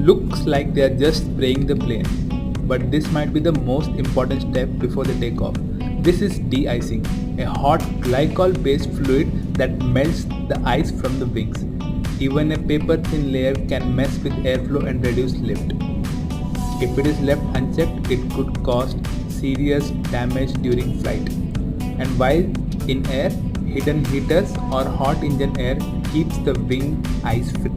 looks like they are just spraying the plane, but this might be the most important step before the takeoff. This is de-icing, a hot glycol-based fluid that melts the ice from the wings. Even a paper-thin layer can mess with airflow and reduce lift. If it is left unchecked, it could cause serious damage during flight. And while in air, hidden heaters or hot engine air keeps the wing ice free.